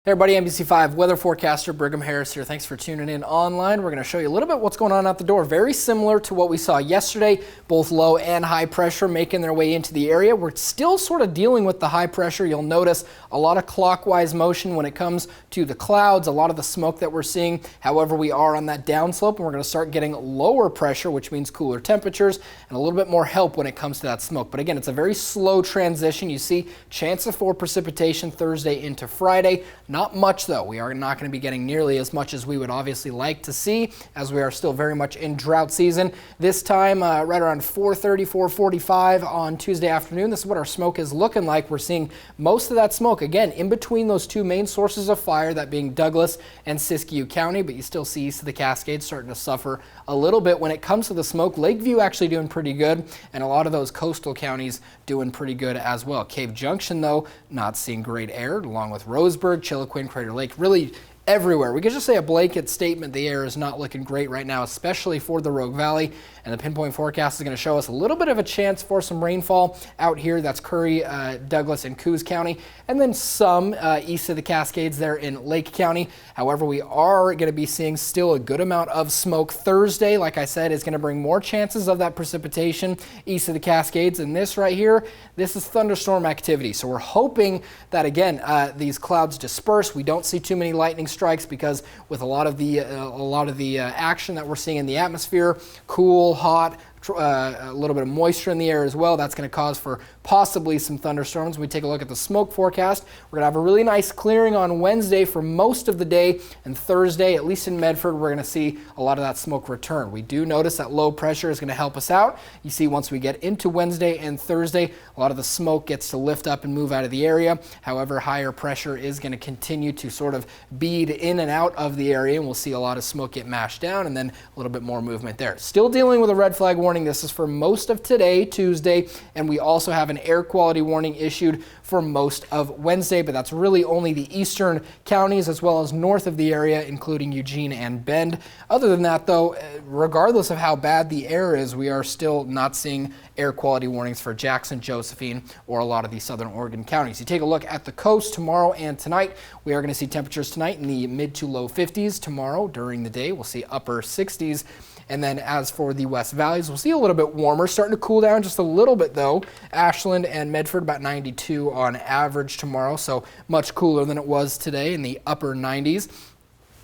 Hey everybody, NBC5 weather forecaster Brigham Harris here. Thanks for tuning in online. We're going to show you a little bit what's going on out the door. Very similar to what we saw yesterday, both low and high pressure making their way into the area. We're still sort of dealing with the high pressure. You'll notice a lot of clockwise motion when it comes to the clouds, a lot of the smoke that we're seeing. However, we are on that downslope and we're going to start getting lower pressure, which means cooler temperatures and a little bit more help when it comes to that smoke. But again, it's a very slow transition. You see chances for precipitation Thursday into Friday. Not much though. We are not going to be getting nearly as much as we would obviously like to see, as we are still very much in drought season. This time right around 4:30, 4:45 on Tuesday afternoon, this is what our smoke is looking like. We're seeing most of that smoke again in between those two main sources of fire, that being Douglas and Siskiyou County, but you still see east of the Cascades starting to suffer a little bit when it comes to the smoke. Lakeview actually doing pretty good, and a lot of those coastal counties doing pretty good as well. Cave Junction though, not seeing great air, along with Roseburg, Chiloquin, Crater Lake, really everywhere. We could just say a blanket statement, the air is not looking great right now, especially for the Rogue Valley. And the pinpoint forecast is going to show us a little bit of a chance for some rainfall out here. That's Curry, Douglas, and Coos County, and then some east of the Cascades there in Lake County. However, we are going to be seeing still a good amount of smoke Thursday. Like I said, is going to bring more chances of that precipitation east of the Cascades. And this right here, this is thunderstorm activity. So we're hoping that, again, these clouds disperse. We don't see too many lightning strikes because with a lot of the action that we're seeing in the atmosphere, cool, hot, a little bit of moisture in the air as well, that's going to cause for possibly some thunderstorms. When we take a look at the smoke forecast, we're going to have a really nice clearing on Wednesday for most of the day, and Thursday, at least in Medford, we're going to see a lot of that smoke return. We do notice that low pressure is going to help us out. You see, once we get into Wednesday and Thursday, a lot of the smoke gets to lift up and move out of the area. However, higher pressure is going to continue to sort of bead in and out of the area, and we'll see a lot of smoke get mashed down and then a little bit more movement there. Still dealing with a red flag warning. This is for most of today, Tuesday, and we also have an air quality warning issued for most of Wednesday, but that's really only the eastern counties as well as north of the area, including Eugene and Bend. Other than that, though, regardless of how bad the air is, we are still not seeing air quality warnings for Jackson, Josephine, or a lot of the southern Oregon counties. You take a look at the coast tomorrow and tonight, we are going to see temperatures tonight in the mid to low 50s. Tomorrow during the day, we'll see upper 60s. And then as for the West Valleys, we'll see a little bit warmer, starting to cool down just a little bit though. Ashland and Medford about 92 on average tomorrow, so much cooler than it was today in the upper 90s.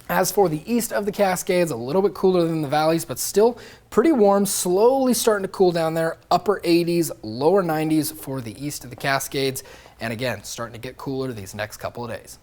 As for the east of the Cascades, a little bit cooler than the valleys, but still pretty warm, slowly starting to cool down there. Upper 80s, lower 90s for the east of the Cascades. And again, starting to get cooler these next couple of days.